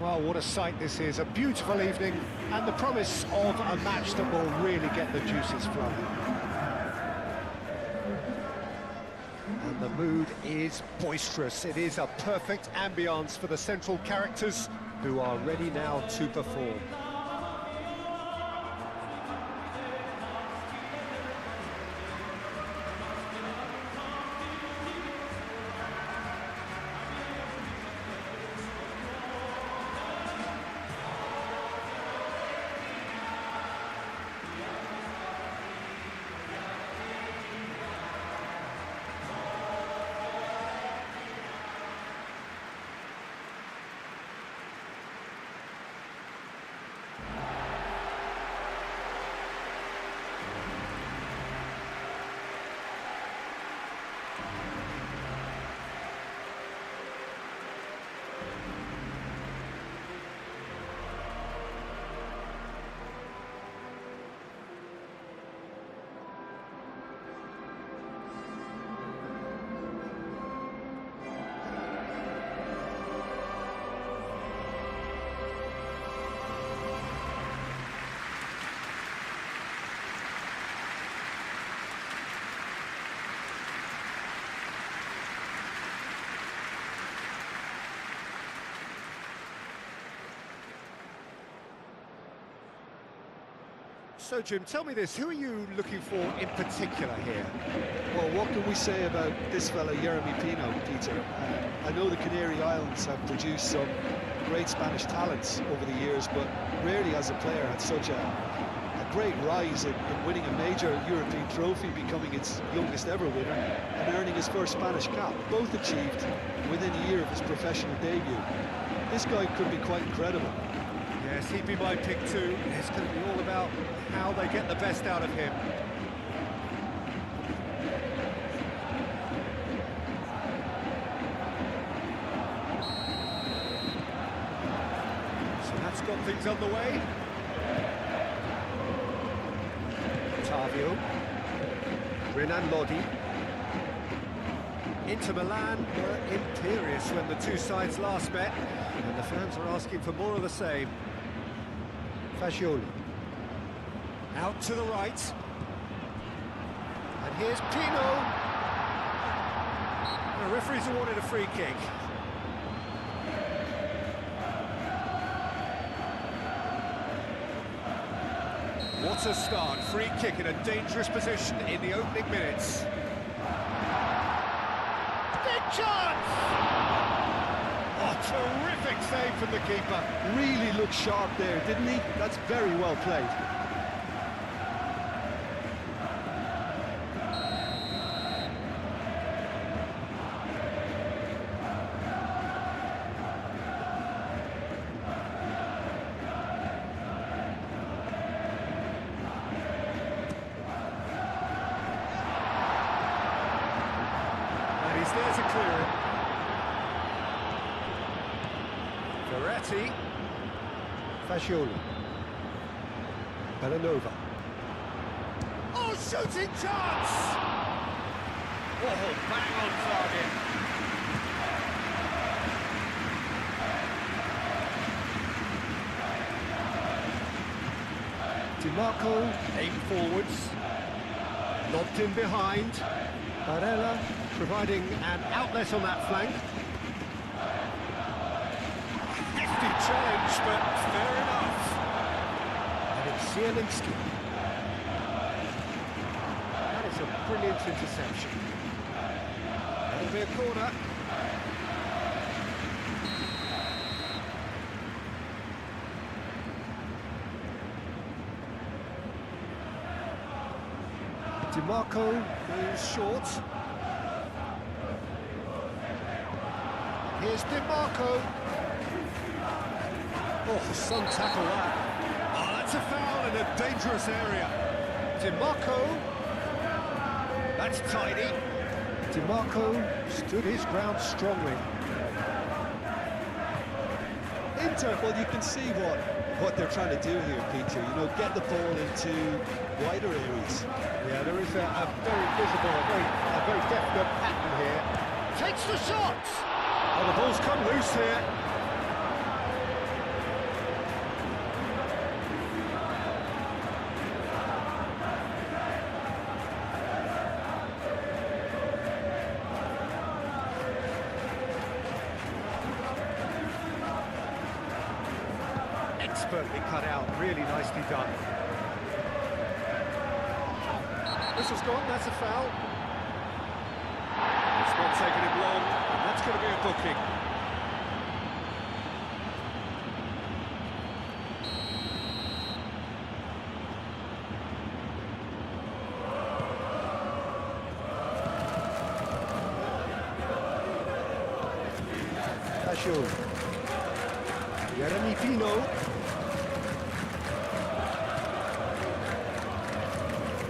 Well, what a sight this is, a beautiful evening, and the promise of a match that will really get the juices flowing. And the mood is boisterous. It is a perfect ambience for the central characters who are ready now to perform. So, Jim, tell me this, who are you looking for in particular here? Well, what can we say about this fella, Jeremy Pino, Peter? I know the Canary Islands have produced some great Spanish talents over the years, but rarely has a player had such a great rise in winning a major European trophy, becoming its youngest ever winner, and earning his first Spanish cap, both achieved within a year of his professional debut. This guy could be quite incredible. Yes, he'd be my pick too. It's going to be all about how they get the best out of him. So that's got things underway. Tavio. Renan Lodi. Inter Milan were imperious when the two sides last met, and the fans are asking for more of the same. Fagioli. Out to the right. And here's Pino. The referee's awarded a free kick. What a start. Free kick in a dangerous position in the opening minutes. Big chance! Oh, terrific save from the keeper. Really looked sharp there, didn't he? That's very well played. And he's there to clear it. Verratti. Fagioli. Bellanova. Oh, shooting chance! Oh, bang on target. DiMarco, aim forwards. Lobbed in behind. Barella providing an outlet on that flank. Hefty challenge, but fair enough. And it's Zielinski. That is a brilliant interception. That'll be a corner. DiMarco goes short. Here's DiMarco. Oh, some tackle that. Oh, that's a foul in a dangerous area. DiMarco. That's tidy. DiMarco stood his ground strongly. Inter, well, you can see what they're trying to do here, Peter. You know, get the ball into wider areas. Yeah, there is a very visible, a very definite pattern here. Takes the shot! Oh, the ball's come loose here. expertly cut out, really nicely done. This has gone, that's a foul. It's not taking him long, and that's going to be a booking. Jeremy Pino.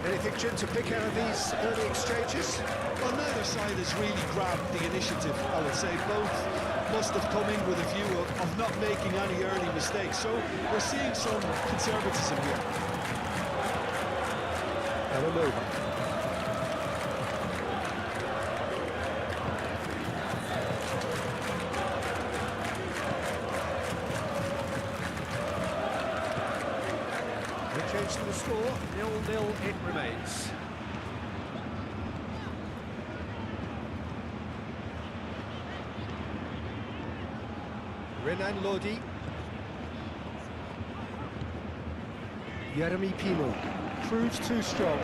Anything, Jim, to pick out of these early exchanges? Well, neither side has really grabbed the initiative, I would say. Both must have come in with a view of not making any early mistakes. So we're seeing some conservatism here. Villanova. Change to the score, 0-0 it remains. Renan Lodi. Jeremy Pino proves too strong.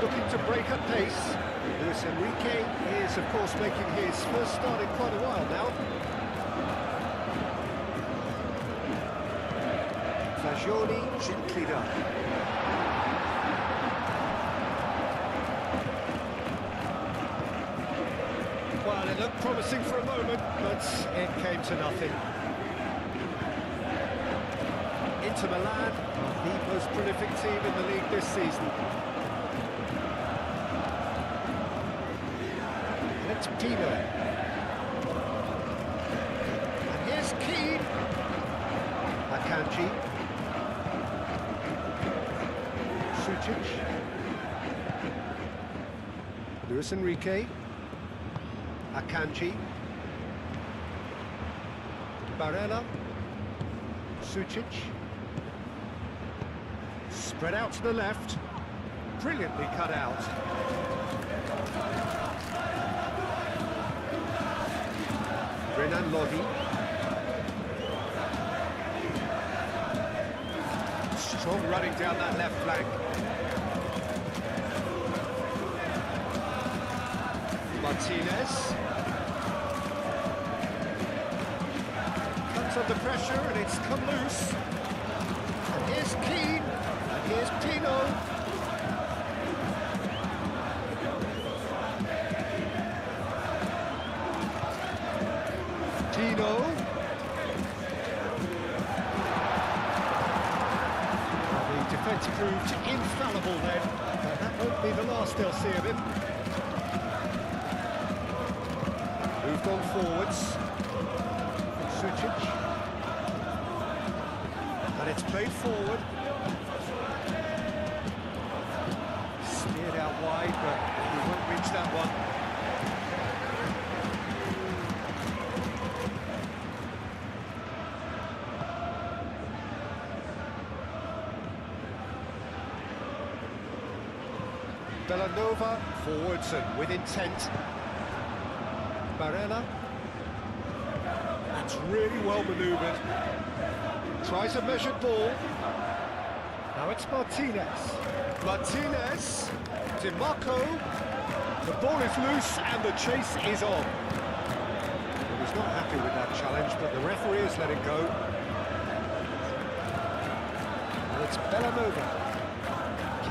Looking to break at pace. Luis Enrique is, of course, making his first start in quite a while now. Fagioli gently done. Well, it looked promising for a moment, but it came to nothing. Inter Milan, the most prolific team in the league this season. And it's Pino. And here's Keane. Akanji. Sucic. Luis Enrique. Akanji. Barella. Sucic. Spread out to the left. Brilliantly cut out. Renan Lodi. Strong running down that left flank. Martinez. Comes under pressure and it's come loose. And here's Keane. And here's Pino. Pino. The defence proved infallible then, but that won't be the last they'll see of him. Moved on forwards. Sucic. And it's played forward. Steered out wide, but he won't reach that one. Villanova, forwards and with intent. Barella. That's really well manoeuvred. Tries a measured ball. Now it's Martinez. Martinez. DiMarco. The ball is loose and the chase is on. Well, he's not happy with that challenge, but the referee has let it go. And it's Villanova.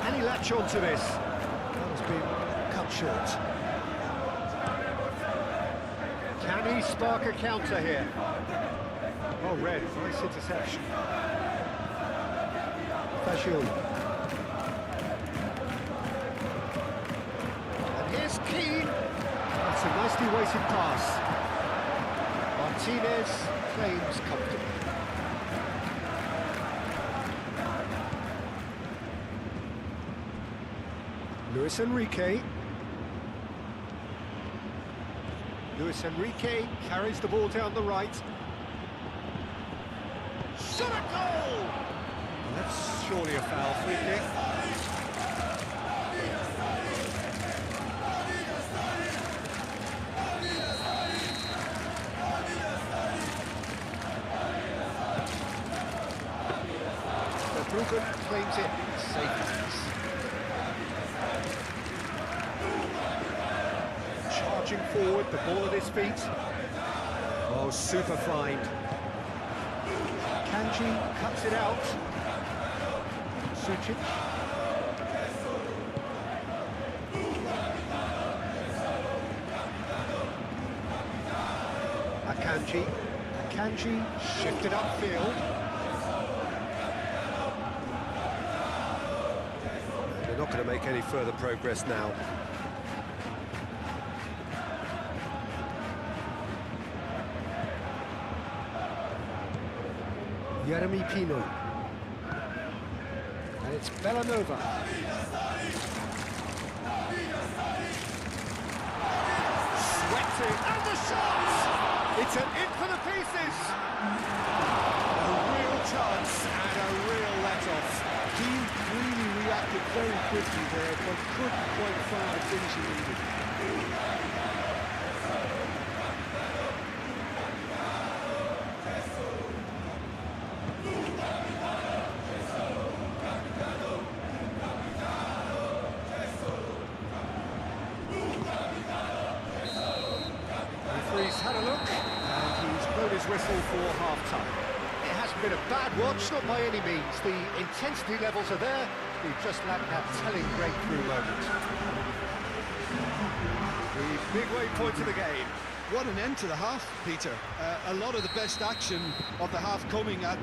Can he latch on to this? Been cut short. Can he spark a counter here? Oh, red, nice interception. Fagioli. And here's Keane. That's a nicely weighted pass. Martinez claims comfortably. Luis Enrique. Luis Enrique carries the ball down the right. Shot a goal! That's surely a foul, free kick. Hogan claims it safe hands. Charging forward, the ball at his feet. Oh, super find. Kanji cuts it out. Sucic. Akanji shifted upfield. They're not going to make any further progress now. Jeremy Pino. And it's Bellanova. Sweating, and the shot! It's an in for the pieces! A real chance and a real let-off. He really reacted very quickly there, but couldn't quite find the finish he needed. Referee's had a look, and he's blown his whistle for half-time. It hasn't been a bad watch, not by any means. The intensity levels are there. We've just lacked that telling breakthrough moment. The big way point of the game. What an end to the half, Peter. A lot of the best action of the half coming at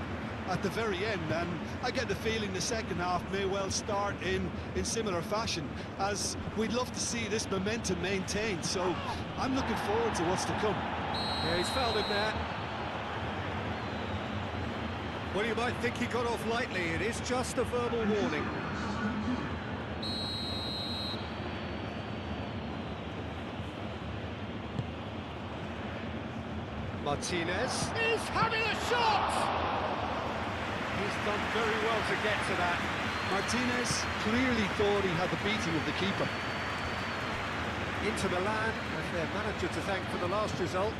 the very end, and I get the feeling the second half may well start in similar fashion, as we'd love to see this momentum maintained, so I'm looking forward to what's to come. Yeah, he's fouled him there. Well, you might think he got off lightly. It is just a verbal warning. Martinez is having a shot! He's done very well to get to that. Martinez clearly thought he had the beating of the keeper. Inter Milan have their manager to thank for the last result.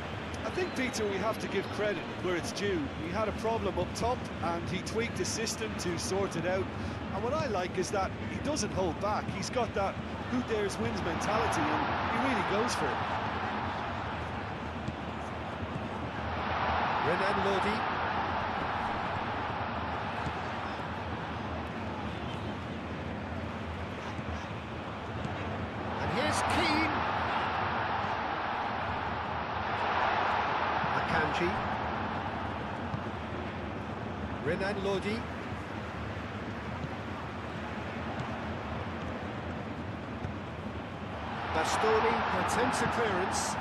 I think, Peter, we have to give credit where it's due. He had a problem up top and he tweaked his system to sort it out. And what I like is that he doesn't hold back. He's got that who dares wins mentality, and he really goes for it. Renan Lodi. And here's Keane. Akanji. Renan Lodi. Bastoni attempts a clearance.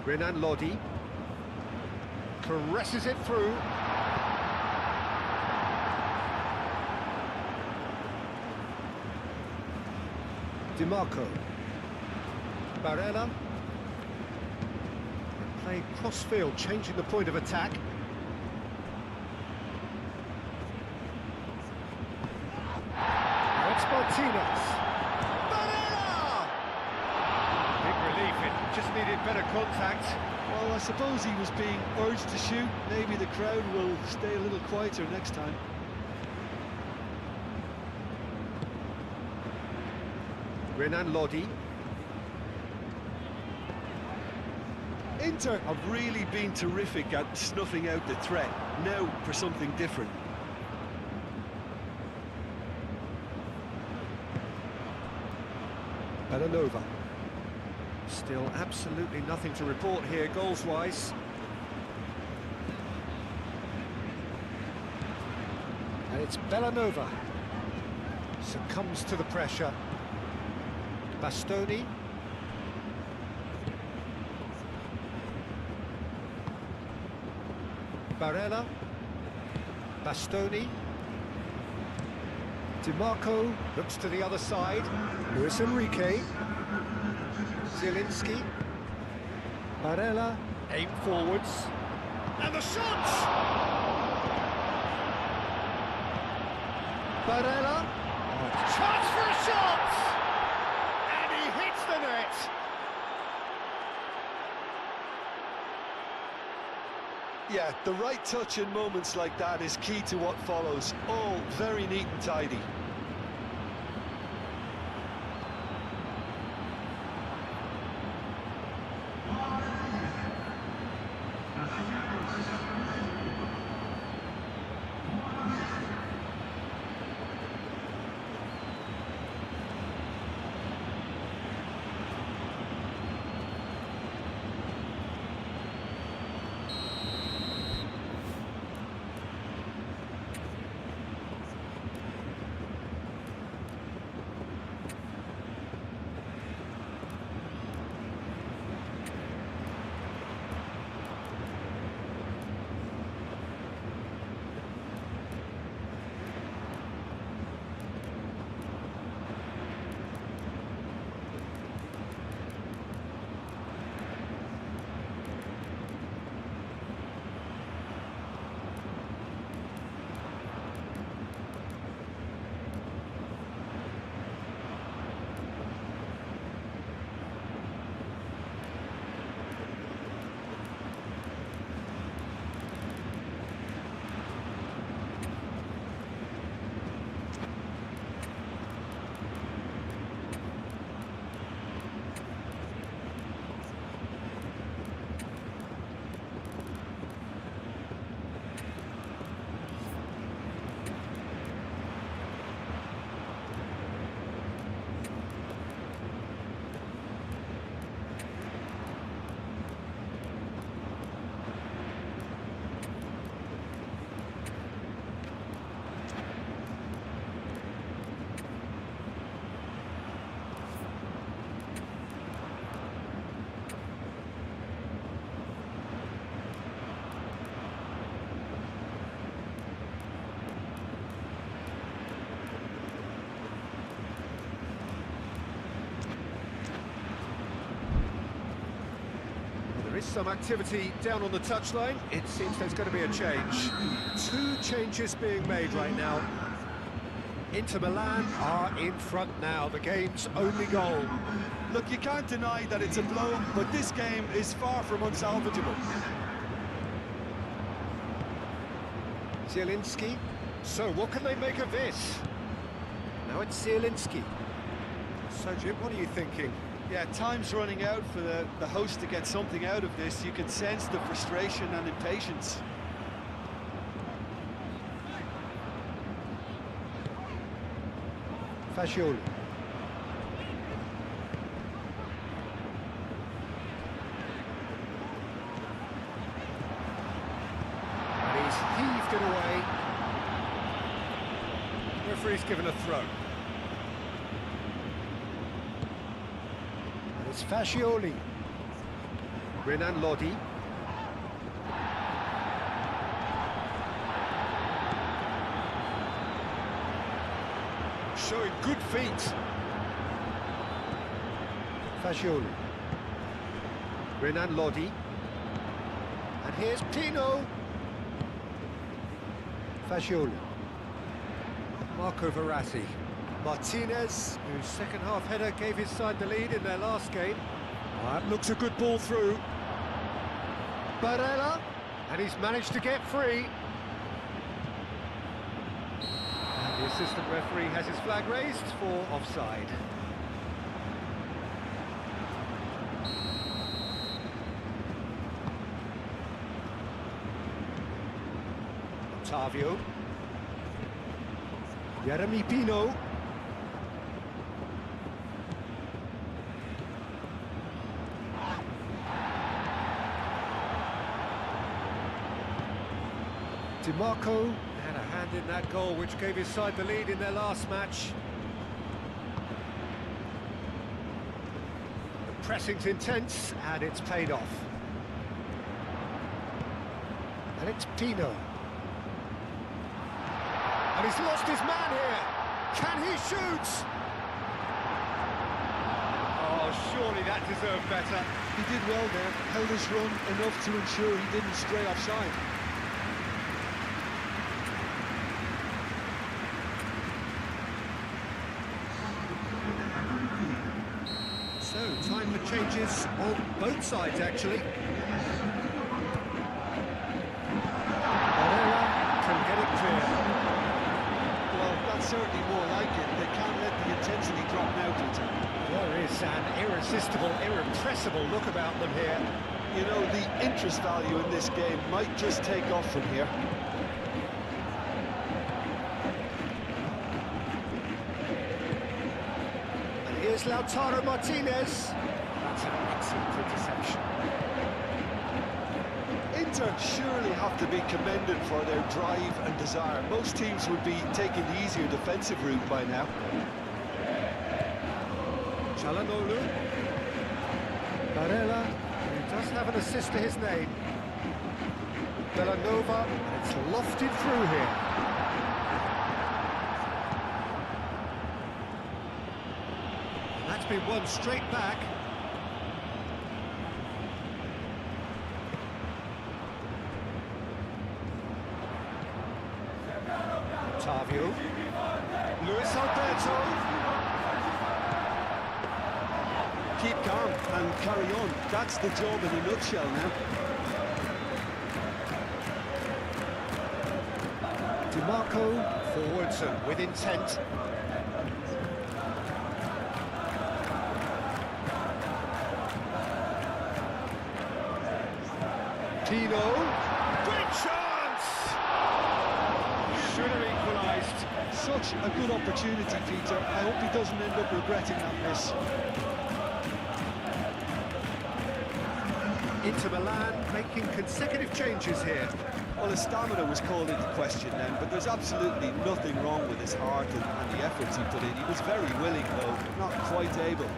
Renan Lodi caresses it through. DiMarco. Barella. Playing cross-field, changing the point of attack. Now it's Martinez. Barella! Big relief, it just needed better contact. Well, I suppose he was being urged to shoot. Maybe the crowd will stay a little quieter next time. Renan Lodi. Inter have really been terrific at snuffing out the threat. Now for something different. Bellanova. Still absolutely nothing to report here goals-wise. And it's Bellanova. Succumbs to the pressure. Bastoni. Barella. Bastoni. DiMarco looks to the other side. Luis Enrique. Zielinski. Barella. Aim forwards. And the shot! Barella. Chance for a shot! And he hits the net! Yeah, the right touch in moments like that is key to what follows. All very neat and tidy. There is some activity down on the touchline. It seems there's going to be a change. Two changes being made right now. Inter Milan are in front now, the game's only goal. Look, you can't deny that it's a blow, but this game is far from unsalvageable. Zielinski. So what can they make of this? Now it's Zielinski. So Jim, what are you thinking? Yeah, time's running out for the host to get something out of this. You can sense the frustration and impatience. Fascioli. And he's heaved it away. Referee's given a throw. And it's Fascioli. Renan Lodi. Showing good feet. Fascioli. Renan Lodi. And here's Pino. Fascioli. Marco Verratti. Martinez, whose second-half header gave his side the lead in their last game. That looks a good ball through. Barella. And he's managed to get free. The assistant referee has his flag raised for offside. Otavio. Jeremy Pino. DiMarco had a hand in that goal which gave his side the lead in their last match. The pressing's intense and it's paid off. And it's Pino. And he's lost his man here. Can he shoot? Oh, surely that deserved better. He did well there, held his run enough to ensure he didn't stray offside. So, time for changes on both sides, actually. intensity drop now, Peter? There is an irresistible, irrepressible look about them here. You know, the interest value in this game might just take off from here. And here's Lautaro Martinez. That's an excellent interception. Inter surely have to be commended for their drive and desire. Most teams would be taking the easier defensive route by now. Çalhanoğlu. Barella, who does have an assist to his name. Villanova, and it's lofted through here. And that's been won straight back. Otavio. Luis Alberto. Keep calm and carry on. That's the job in a nutshell now. DiMarco forwards and with intent. Tino. Great chance! Should have equalised. Such a good opportunity, Peter. I hope he doesn't end up regretting that miss. Inter Milan making consecutive changes here. Well, his stamina was called into question then, but there's absolutely nothing wrong with his heart and the efforts he put in. He was very willing, though, not quite able.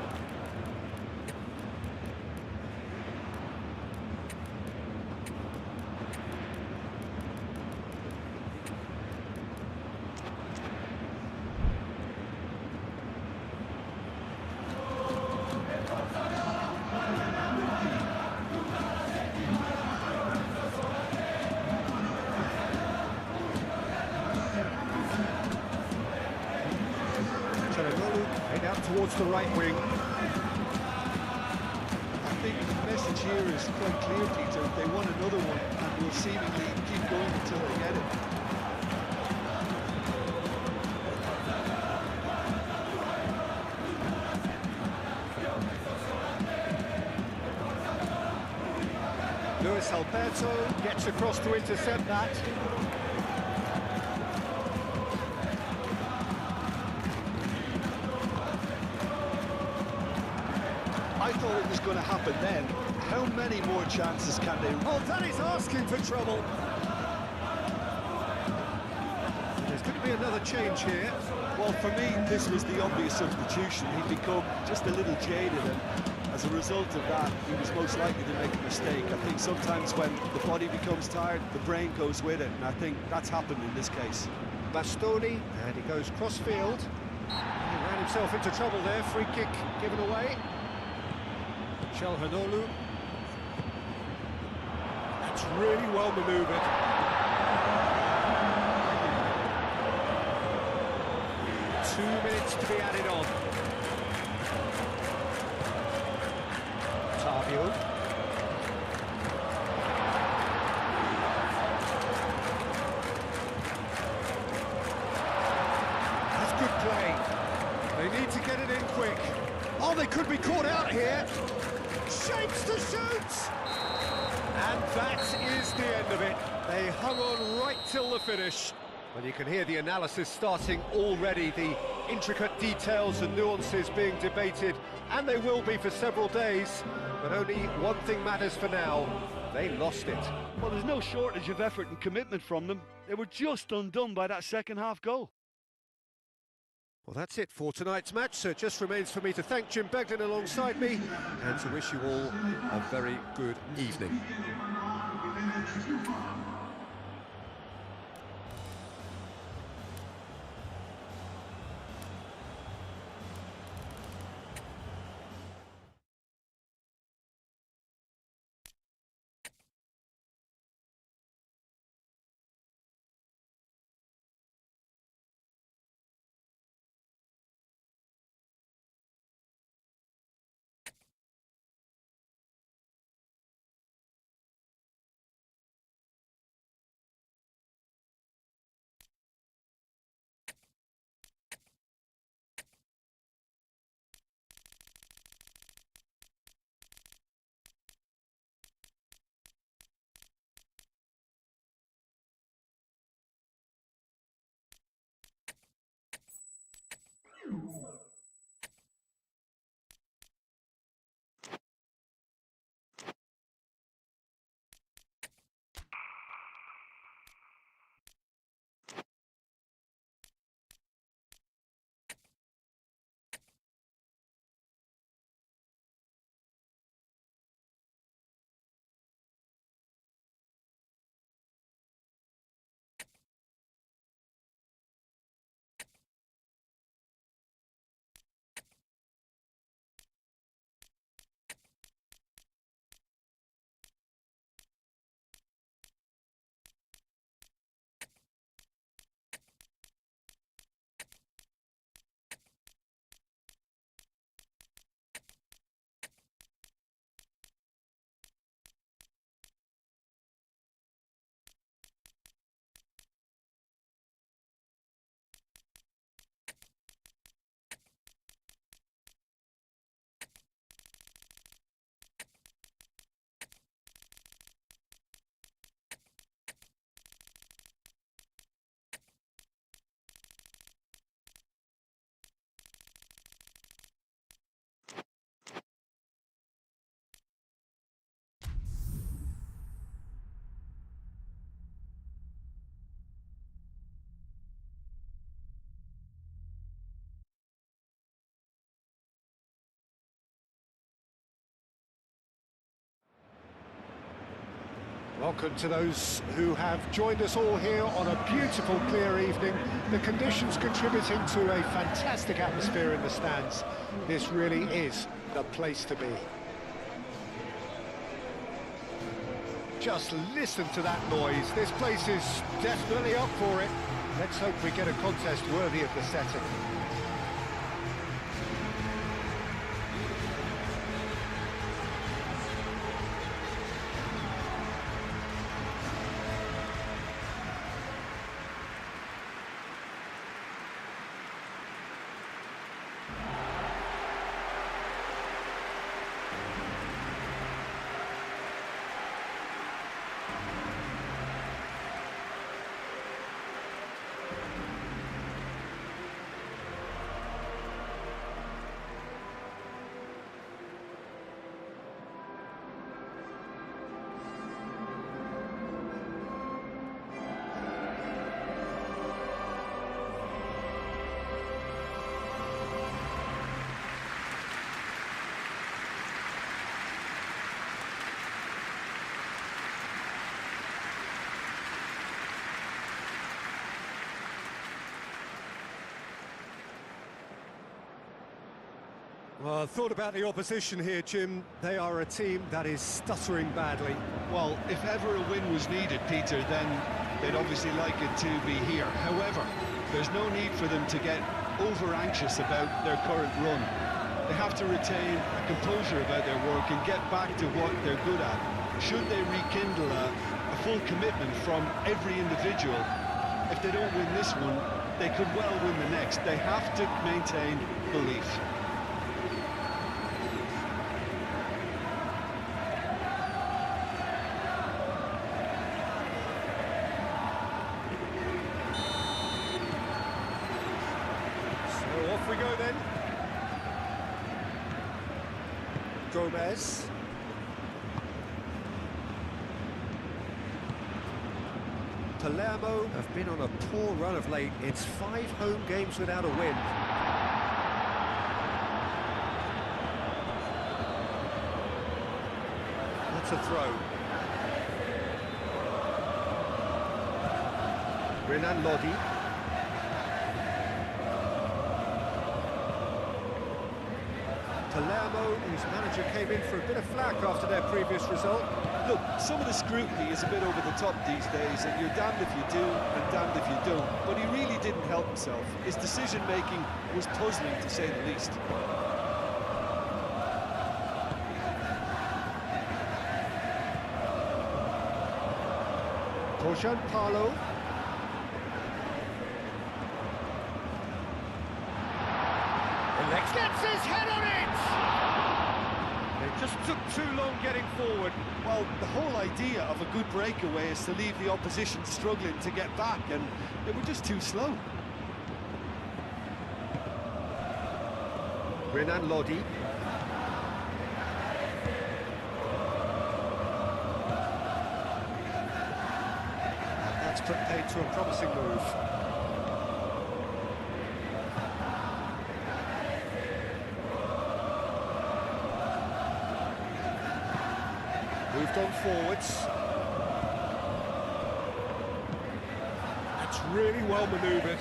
Head out towards the right wing. I think the message here is quite clear, Peter. They want another one and will seemingly keep going until they get it. Luis Alberto gets across to intercept that. I thought it was going to happen then. How many more chances can they... Oh, that is asking for trouble. There's going to be another change here. Well, for me, this was the obvious substitution. He'd become just a little jaded, and as a result of that, he was most likely to make a mistake. I think sometimes when the body becomes tired, the brain goes with it, and I think that's happened in this case. Bastoni, and he goes cross-field. He ran himself into trouble there, free kick given away. Çalhanoğlu. That's really well manoeuvred. Minutes to be added on. Otavio. That's good play. They need to get it in quick. Oh, they could be caught out here. Shapes to shoot! And that is the end of it. They hung on right till the finish. Well, you can hear the analysis starting already, the intricate details and nuances being debated, and they will be for several days. But only one thing matters for now. They lost it. Well, there's no shortage of effort and commitment from them. They were just undone by that second-half goal. Well, that's it for tonight's match, so it just remains for me to thank Jim Beglin alongside me and to wish you all a very good evening. Welcome to those who have joined us all here on a beautiful, clear evening. The conditions contributing to a fantastic atmosphere in the stands. This really is the place to be. Just listen to that noise. This place is definitely up for it. Let's hope we get a contest worthy of the setting. Well, I thought about the opposition here, Jim. They are a team that is stuttering badly. Well, if ever a win was needed, Peter, then they'd obviously like it to be here. However, there's no need for them to get over-anxious about their current run. They have to retain a composure about their work and get back to what they're good at. Should they rekindle a full commitment from every individual, if they don't win this one, they could well win the next. They have to maintain belief. Off we go then. Gomez. Palermo have been on a poor run of late. It's 5 home games without a win. That's a throw. Renan Lodi. Palermo, whose manager came in for a bit of flack after their previous result. Look, some of the scrutiny is a bit over the top these days, and you're damned if you do and damned if you don't. But he really didn't help himself. His decision-making was puzzling, to say the least. Torjan Palo. Gets his head on it! It just took too long getting forward. Well, the whole idea of a good breakaway is to leave the opposition struggling to get back, and they were just too slow. Renan Lodi. That's put paid to a promising move. Moved on forwards. That's really well manoeuvred.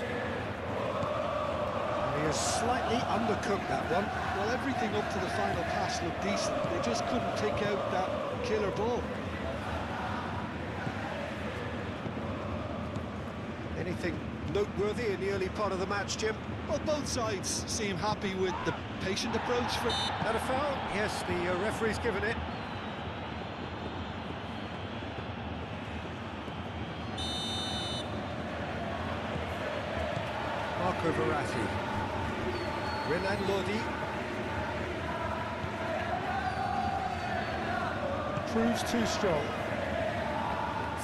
He has slightly undercooked that one. Well, everything up to the final pass looked decent. They just couldn't pick out that killer ball. Anything noteworthy in the early part of the match, Jim? Well, both sides seem happy with the patient approach for... That a foul? Yes, the referee's given it. Marco Verratti. Renan Lodi. Proves too strong.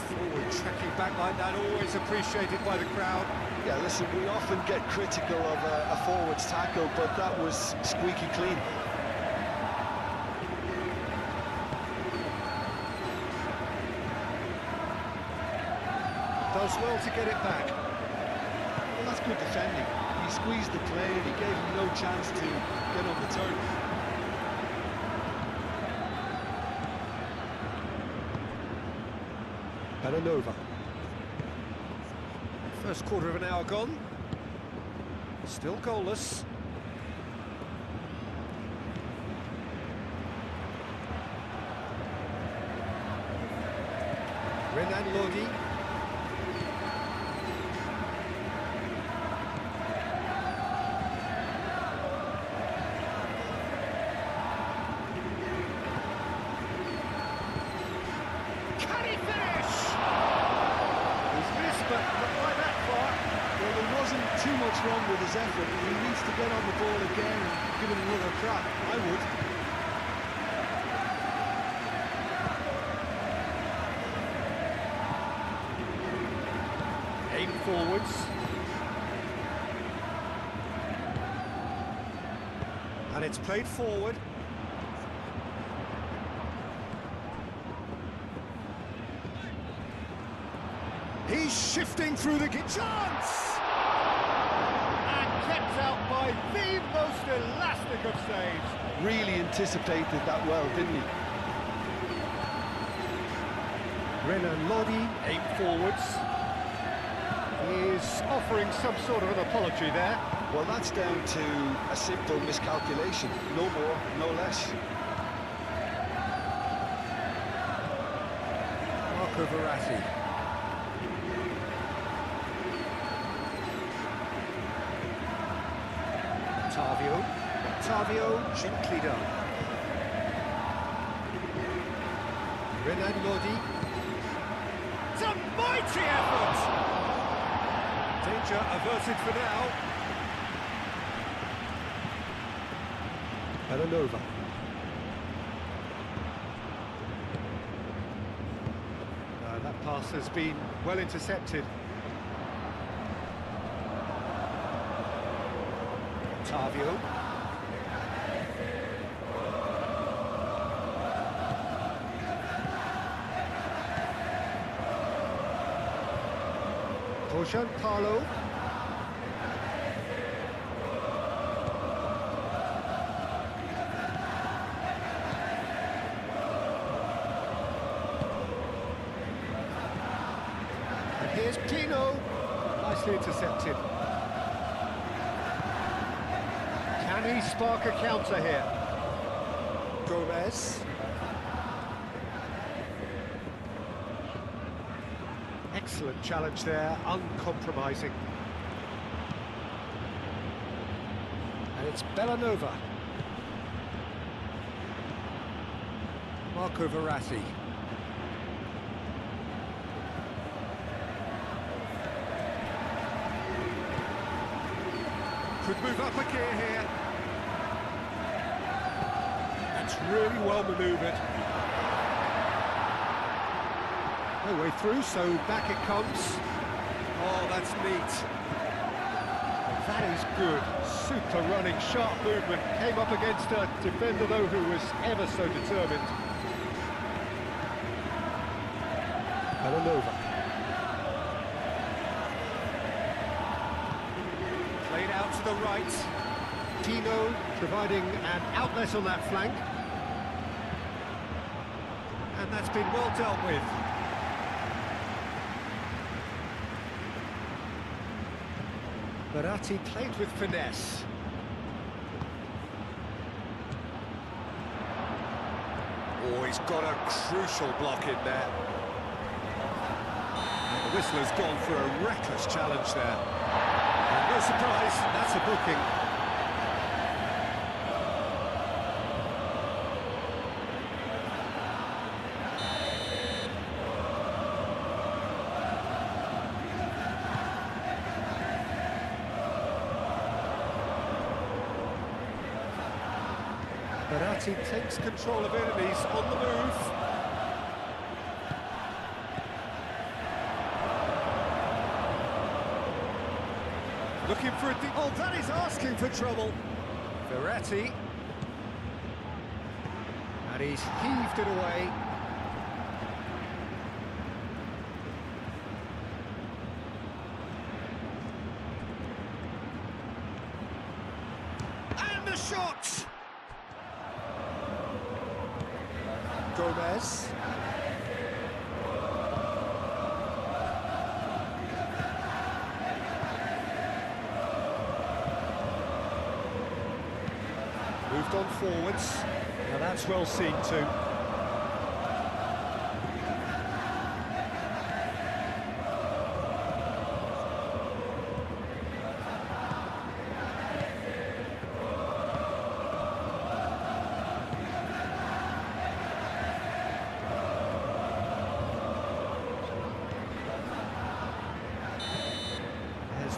Forward tracking back like that, always appreciated by the crowd. Yeah, listen, we often get critical of a forward's tackle, but that was squeaky clean. Does well to get it back. Well, that's good defending. He squeezed the play and he gave him no chance to get on the turn. Belanova. First quarter of an hour gone. Still goalless. Renan Lodi. Can he finish? He's missed, but not by that far. Well, there wasn't too much wrong with his effort. He needs to get on the ball again and give it another crack. I would. Aim forwards. And it's played forward. He's shifting through the chance! And kept out by the most elastic of saves. Really anticipated that well, didn't he? Renan Lodi, aim forwards. Is offering some sort of an apology there. Well, that's down to a simple miscalculation. No more, no less. Marco Verratti. Tavio, gently done. Renan Lodi. It's a mighty effort! Danger averted for now. Belanova. That pass has been well intercepted. Tavio. Giancarlo. And here's Pino. Nicely intercepted. Can he spark a counter here? Gomez. Excellent challenge there, uncompromising. And it's Belanova. Marco Verratti. Could move up a gear here. That's really well manoeuvred. No way through, so back it comes. Oh, that's neat. That is good. Super running, sharp movement. Came up against a defender, though, who was ever so determined. Belanova. Played out to the right. Tino providing an outlet on that flank. And that's been well dealt with. Verratti played with finesse. Oh, he's got a crucial block in there. And the whistler's gone for a reckless challenge there. And no surprise, that's a booking. Verratti takes control of it and he's on the move. Looking for a... Oh, that is asking for trouble. Verratti. And he's heaved it away. And the shot! Gomez. gone forwards. Now that's well seen too.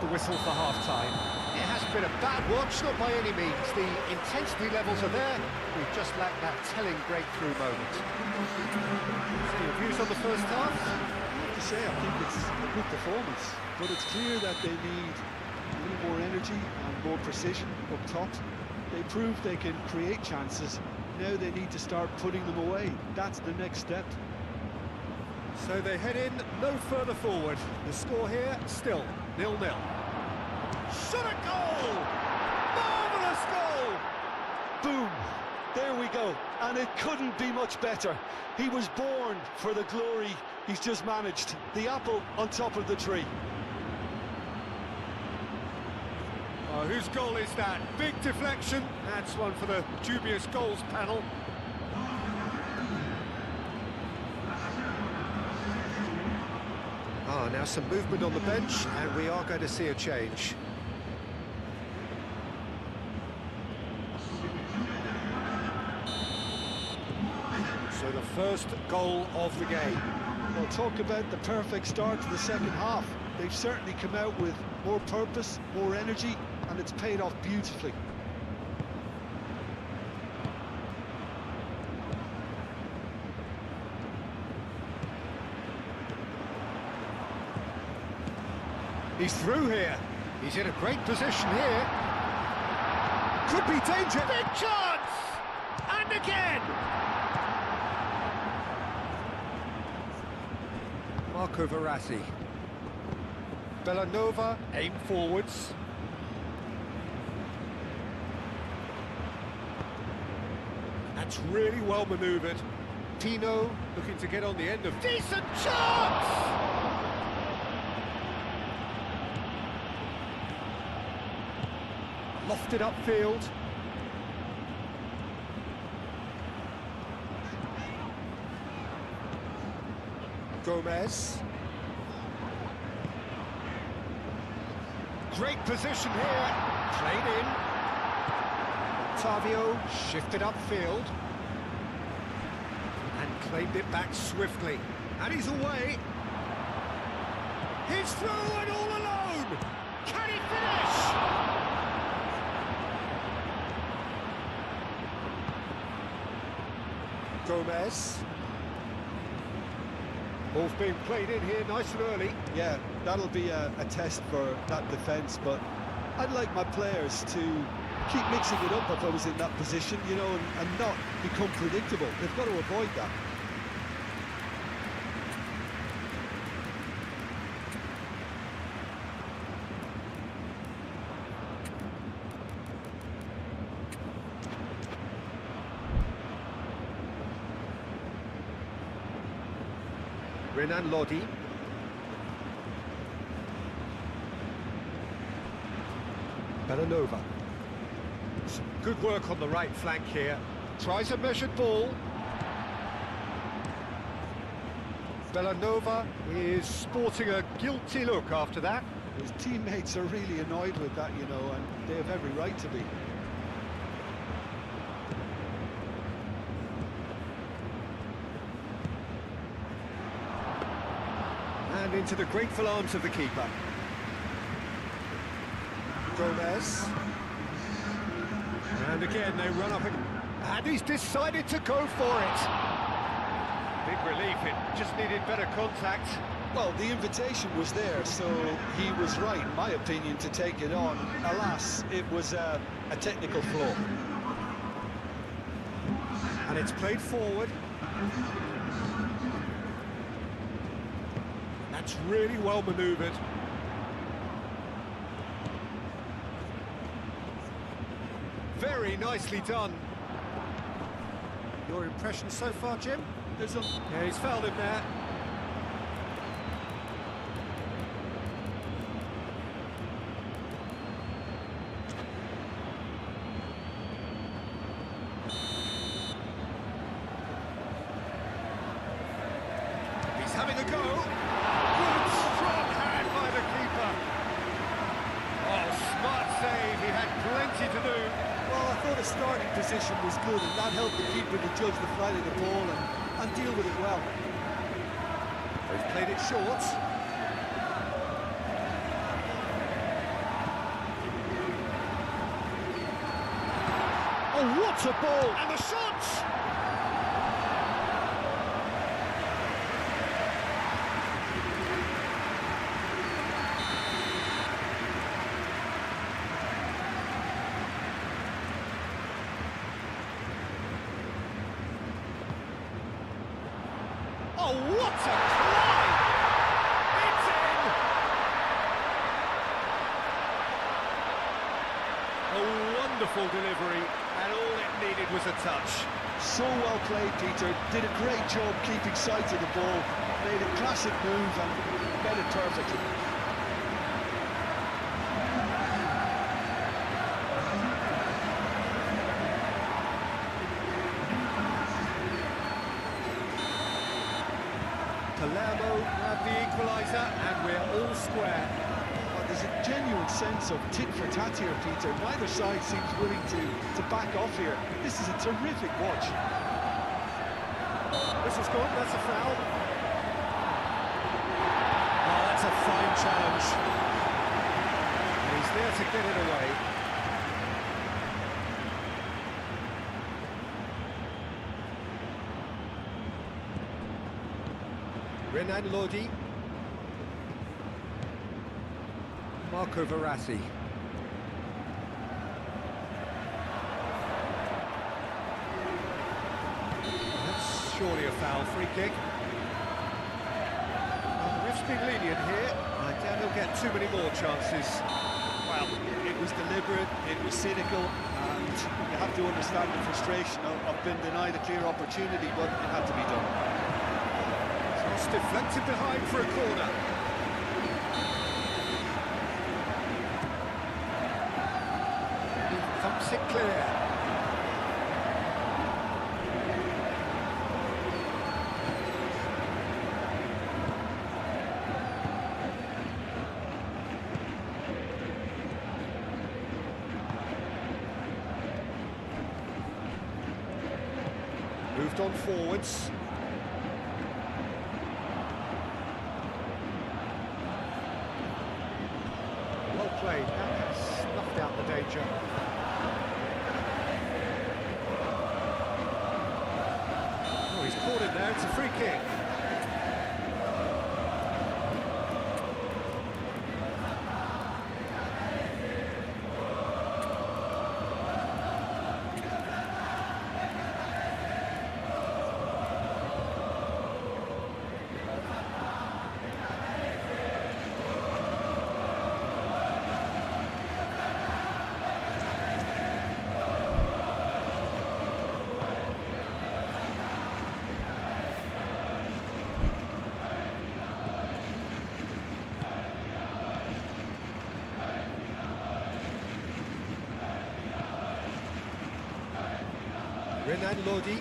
The whistle for half-time. It has been a bad watch, not by any means. The intensity levels are there. We've just lacked that telling breakthrough moment. So your views on the first half? I have to say, I think it's a good performance, but it's clear that they need a little more energy and more precision up top. They proved they can create chances. Now they need to start putting them away. That's the next step. So they head in no further forward. The score here, still 0-0. Shot a goal! Marvellous goal! Boom! There we go. And it couldn't be much better. He was born for the glory he's just managed. The apple on top of the tree. Oh, whose goal is that? Big deflection. That's one for the dubious goals panel. Now some movement on the bench, and we are going to see a change. So the first goal of the game. Well, talk about the perfect start to the second half. They've certainly come out with more purpose, more energy, and it's paid off beautifully. He's through here. He's in a great position here. Could be danger. Big chance! And again! Marco Verratti. Bellanova, aim forwards. That's really well manoeuvred. Tino looking to get on the end of... Decent chance! Lofted upfield. Gomez. Great position here. Played in. Tavio shifted upfield. And claimed it back swiftly. And he's away. He's through and all alone. Can he finish? Gomez. Ball's being played in here nice and early. Yeah, that'll be a test for that defence, but I'd like my players to keep mixing it up if I was in that position, you know, and not become predictable. They've got to avoid that. Renan Lodi. Bellanova. Some good work on the right flank here. Tries a measured ball. Bellanova is sporting a guilty look after that. His teammates are really annoyed with that, you know, and they have every right to be. And into the grateful arms of the keeper. Gomez. And again they run up and he's decided to go for it. Big relief, it just needed better contact. Well, the invitation was there, so he was right, in my opinion, to take it on. Alas, it was a technical flaw. And it's played forward. That's really well manoeuvred. Very nicely done. Your impression so far, Jim? Yeah, he's fouled him there. having a go. Good, strong hand by the keeper. Oh, smart save. He had plenty to do. Well, I thought his starting position was good, and that helped the keeper to judge the flight of the ball and deal with it well. He's played it short. Oh, what a ball! And the shot! Oh, what a try! It's in! A wonderful delivery, and all it needed was a touch. So well played, Peter. Did a great job keeping sight of the ball. Made a classic move and met it perfectly. Palermo have the equaliser, and we're all square. Well, there's a genuine sense of tit-for-tat here, Peter. Neither side seems willing to back off here. This is a terrific watch. Whistle's gone, that's a foul. Oh, that's a fine challenge. And he's there to get it away. Renan Lodi. Marco Verratti. That's surely a foul, free kick. Well, the ref's been lenient here. I doubt he'll get too many more chances. Well, it was deliberate, it was cynical, and you have to understand the frustration of being denied a clear opportunity, but it had to be done. Cross deflected behind for a corner. He thumps it clear. Moved on forwards. Well played, that has snuffed out the danger. Oh, he's caught it now, it's a free kick. Renan Lodi.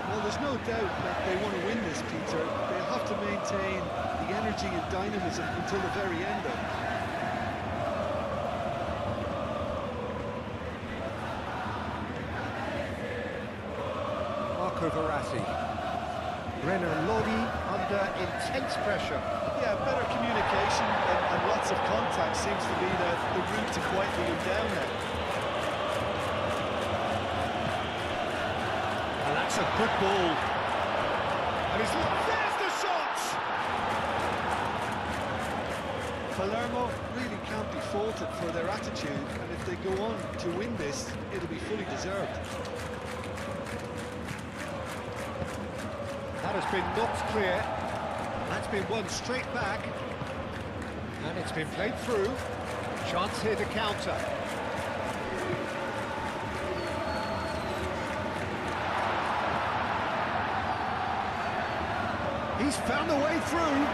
Well, there's no doubt that they want to win this, Peter. They'll have to maintain the energy and dynamism until the very end of it. Marco Verratti. Renan Lodi under intense pressure. Yeah, better communication and lots of contact seems to be the route to quietly him down now. And that's a good ball. And he's there's the shot! Palermo really can't be faulted for their attitude, and if they go on to win this, it'll be fully deserved. That has been knocked clear. That's been won straight back. And it's been played through. Chance here to counter. He's found a way through.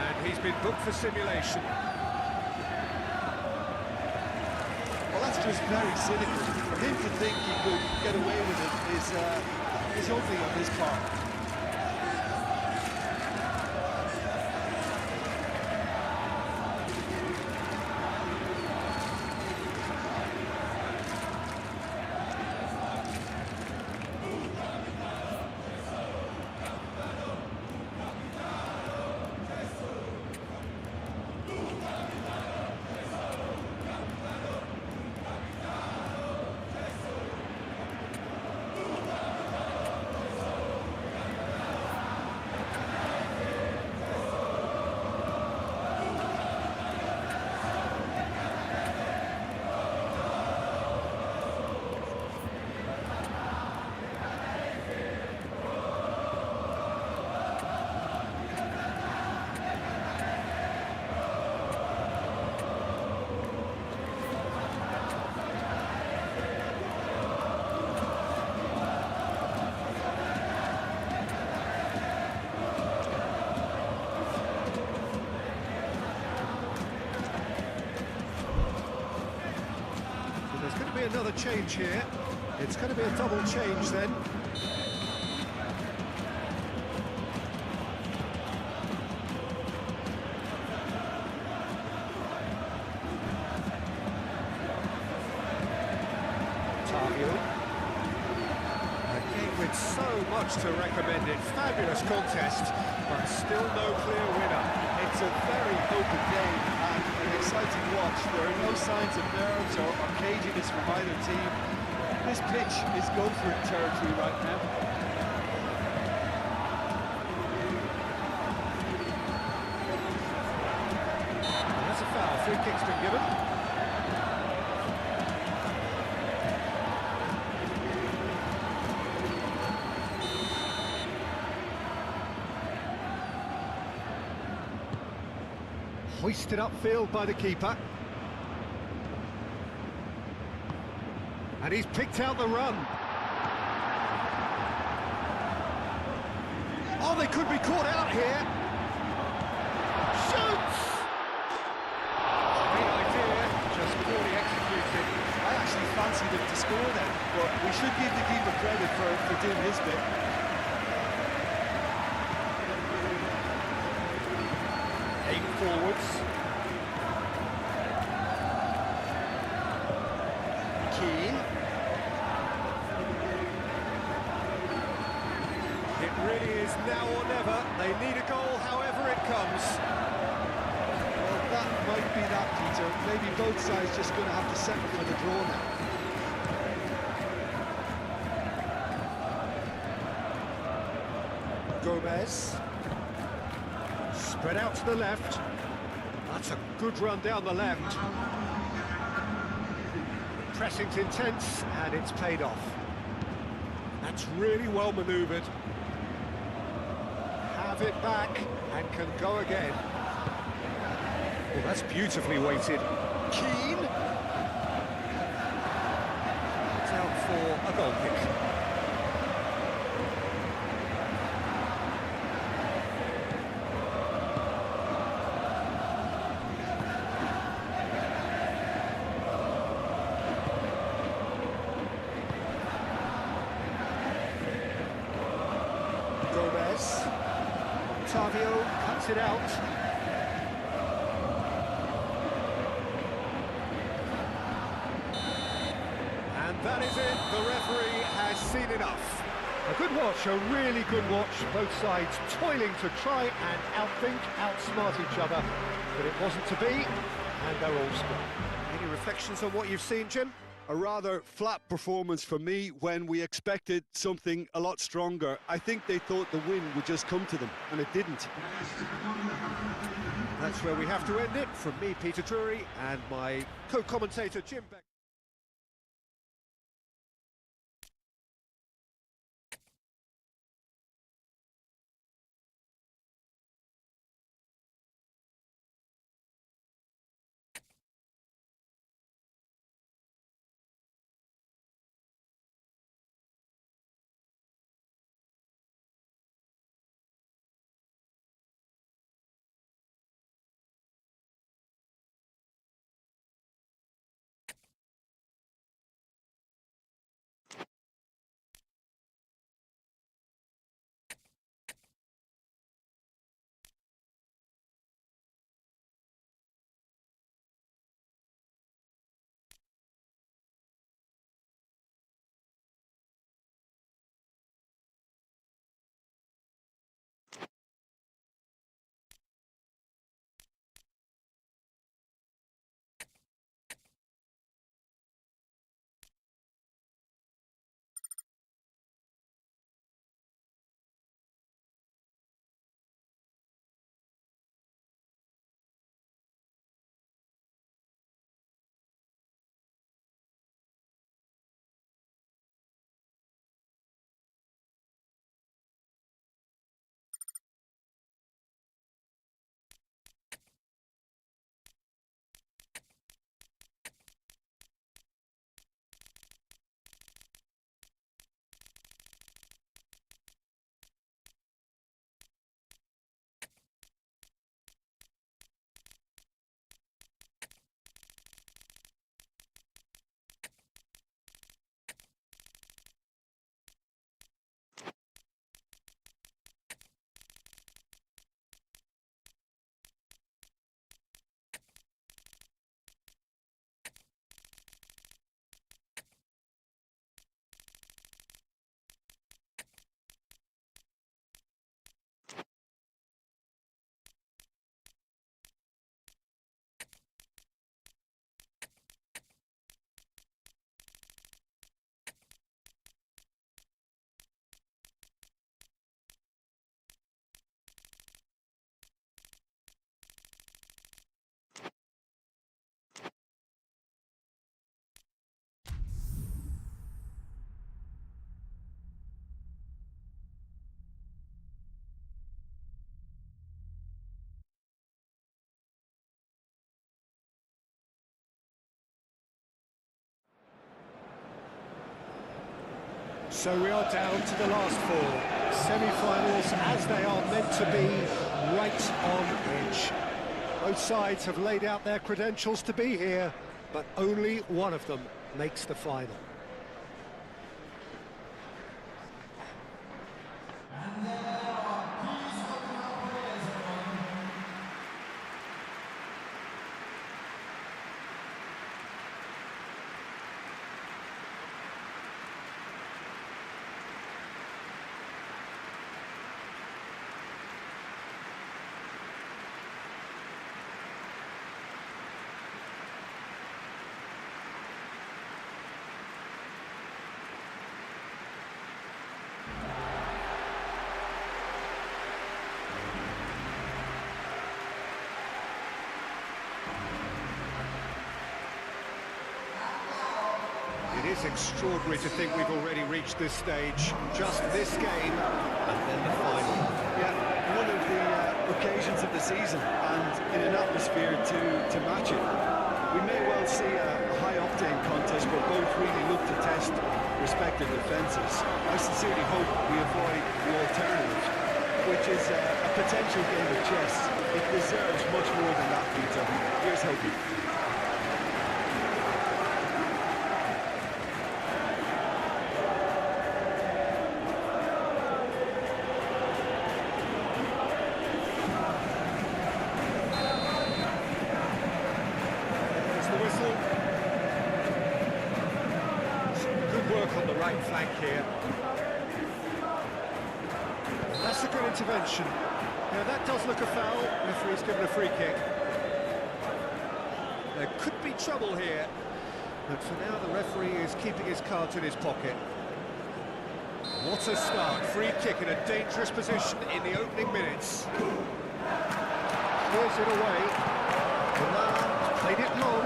And he's been booked for simulation. Well, that's just very cynical. For him to think he could get away with it is ugly on his part. There's going to be another change here. It's going to be a double change then. Again, with so much to recommend it. Fabulous contest, but still no clear winner. It's a very open game and an exciting watch. There are no signs of nerves or caginess from either team. This pitch is go-for-it territory right now. That's a foul. Free kick's been given. Hoisted upfield by the keeper. And he's picked out the run. Oh, they could be caught out here. Shoots! Great idea, just poorly executed. I actually fancied him to score then, but we should give the keeper credit for doing his bit. Forwards. Keane. It really is now or never. They need a goal however it comes. Well, that might be that, Peter. Maybe both sides just going to have to settle for the draw now. Gomez. Spread out to the left. That's a good run down the left. Pressing's intense, and it's paid off. That's really well manoeuvred. Have it back, and can go again. Well, that's beautifully weighted. Keane. It's out for a goal kick. Gomez. Tavio cuts it out. And that is it. The referee has seen enough. A good watch, a really good watch. Both sides toiling to try and outthink, outsmart each other. But it wasn't to be, and they're all scored. Any reflections on what you've seen, Jim? A rather flat performance for me when we expected something a lot stronger. I think they thought the win would just come to them, and it didn't. That's where we have to end it. From me, Peter Drury, and my co-commentator, Jim Beck. So we are down to the last four. Semi-finals as they are meant to be, right on edge. Both sides have laid out their credentials to be here, but only one of them makes the final. It is extraordinary to think we've already reached this stage. Just this game, and then the final. Yeah, one of the occasions of the season, and in an atmosphere to match it. We may well see a high-octane contest where both really look to test respective defences. I sincerely hope we avoid the alternative, which is a potential game of chess. It deserves much more than that, Peter. Here's hoping. On the right flank here. And that's a good intervention. Now that does look a foul. Referee's given a free kick. There could be trouble here, but for now the referee is keeping his cards in his pocket. What a start. Free kick in a dangerous position in the opening minutes. Clears it away. Milan played it long.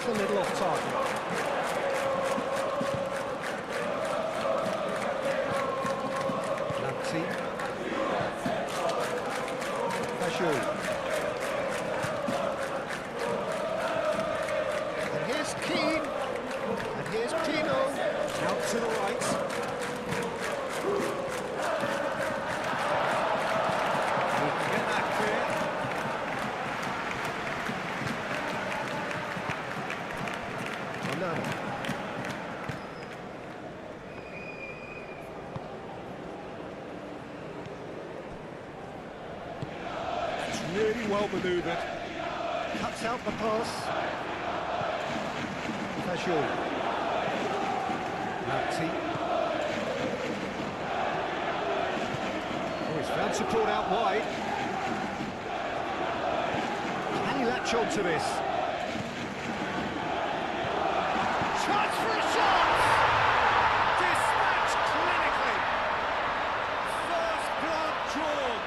A little off target. Lamptey. Fiorentina. And here's Keane. And here's Pino. Out to the right. We can get that clear. It's really well manoeuvred. Cuts out the pass. Fiorentina. Lamptey. Oh, he's found support out wide. Can he latch on to this? Chance for a shot! Dispatched clinically. First blood drawn.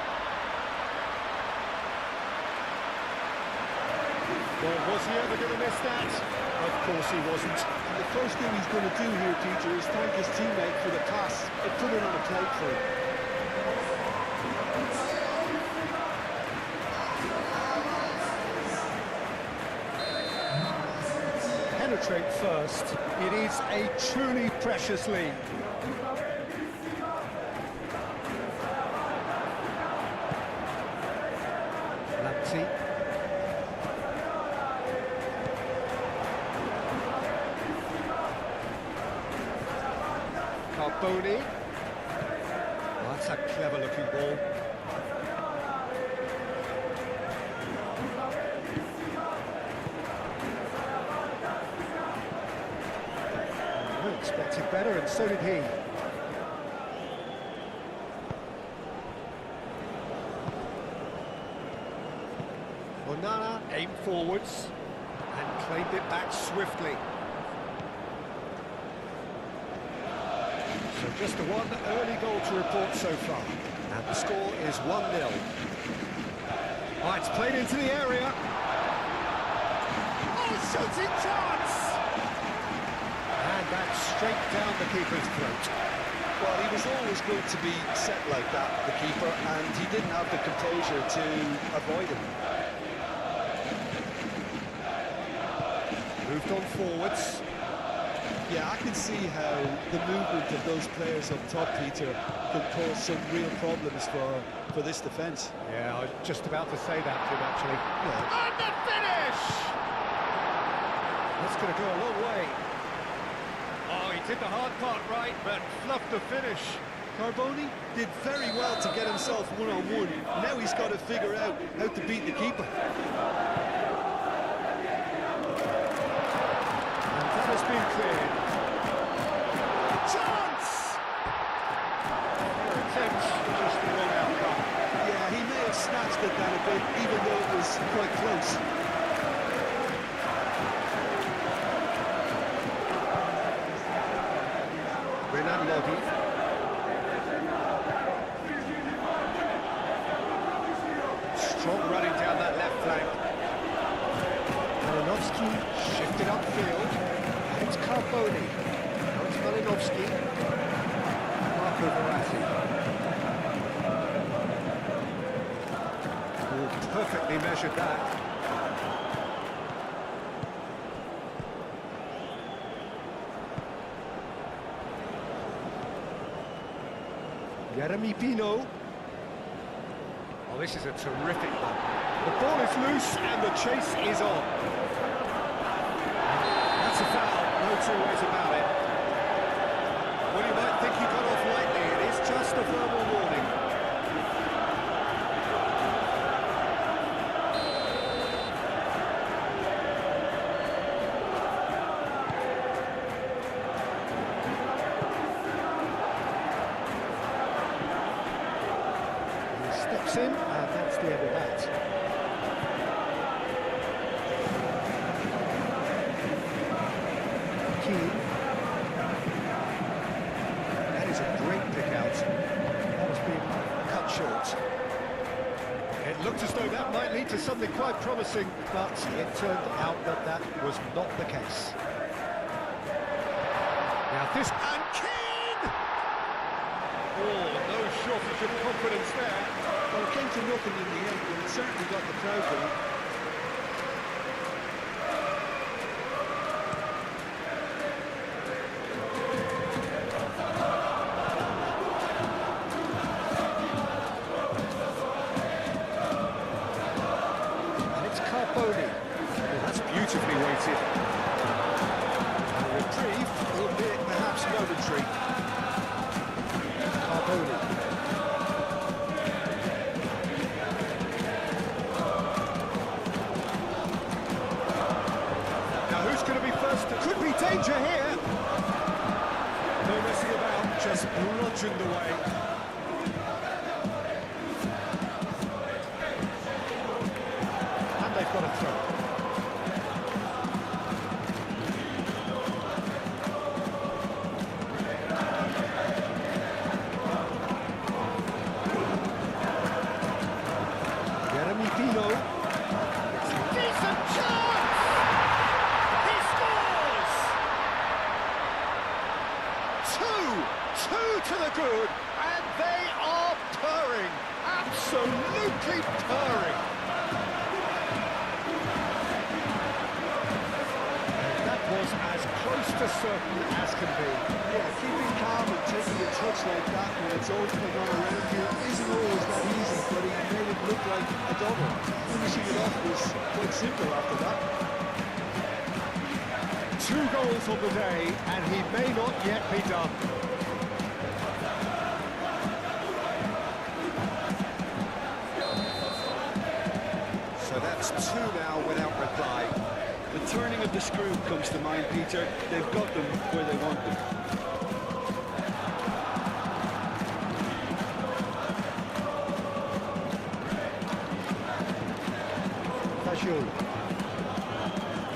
Well, was he ever going to miss that? Of course he wasn't. And the first thing he's going to do here, Peter, is thank his teammate for the pass. It put it on a plate for him. Penetrate first. It is a truly precious lead. Lamptey. Carboni. Oh, that's a clever looking ball. Expected better, and so did he. Onana aimed forwards and claimed it back swiftly. So just the one early goal to report so far, and the score is 1-0. Oh, it's played into the area. Oh, shooting chance! And that's straight down the keeper's throat. Well, he was always going to be set like that, the keeper, and he didn't have the composure to avoid him. Moved on forwards. Yeah, I can see how the movement of those players up top, Peter, can cause some real problems for this defence. Yeah, I was just about to say that, Tim, actually. Yeah. And the finish! That's going to go a long way. Oh, he did the hard part right, but fluffed the finish. Carboni did very well to get himself one-on-one. Now he's got to figure out how to beat the keeper. And that has been cleared. Chance! Their attempt, just the wrong outcome. Yeah, he may have snatched at that a bit, even though it was quite close. Renan Lodi. Strong running down that left flank. Malinovsky shifted upfield. And it's Carboni. Now it's Malinovsky. Marco Verratti. Oh, perfectly measured that. Jeremy Pino. Oh, this is a terrific one. The ball is loose and the chase is on. That's a foul, no two ways about it. Well, you might think he got off lightly, it is just a verbal warning. Steps in, and that's the end of that. Keane. That is a great pick out. That has been cut short. It looked as though that might lead to something quite promising, but it turned out that that was not the case. Now this, and Keane! Oh, no shortage of confidence there. Well, it came to nothing in the end, but it certainly got the crowd going. And it's Carboni. Oh, that's beautifully weighted. And a reprieve, albeit perhaps momentary. Carboni. Could be danger here. No messing about, just bludgeoned away. And they've got a throw. Jeremy Pino. It's a decent chance! Two to the good, and they are purring, absolutely purring. That was as close to certain as can be. Yeah, keeping calm and taking a touch like that when it's all going on around you isn't always that easy, but he made it look like a double. Finishing it off was quite simple after that. 2 goals on the day, and he may not yet be done. So that's 2 now without reply. The turning of the screw comes to mind, Peter. They've got them where they want them. Fagioli.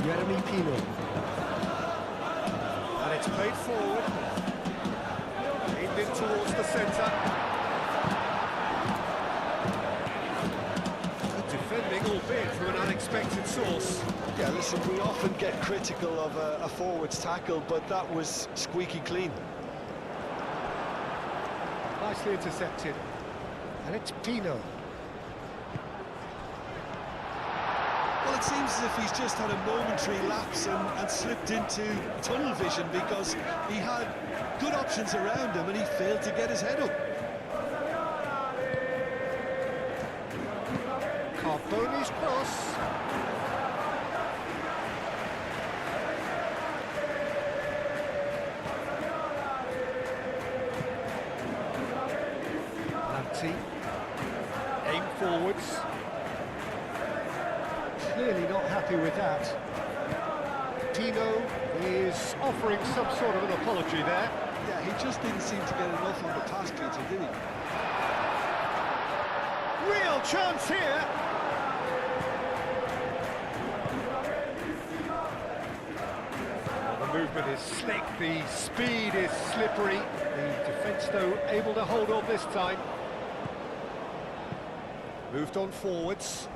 Jeremy Pino. And it's played forward. Aimed in towards the centre. Good defending, albeit from an unexpected source. Yeah, listen, we often get critical of a forward's tackle, but that was squeaky clean. nicely intercepted. And it's Pino. Well, it seems as if he's just had a momentary lapse and slipped into tunnel vision, because he had good options around him and he failed to get his head up. Carboni's cross. Lanti. Aim forwards. Clearly not happy with that. Pino is offering some sort of an apology there. Yeah, he just didn't seem to get enough on the pass, Peter, did he? Real chance here. The movement is slick, the speed is slippery. The defence, though, able to hold on this time. Moved on forwards.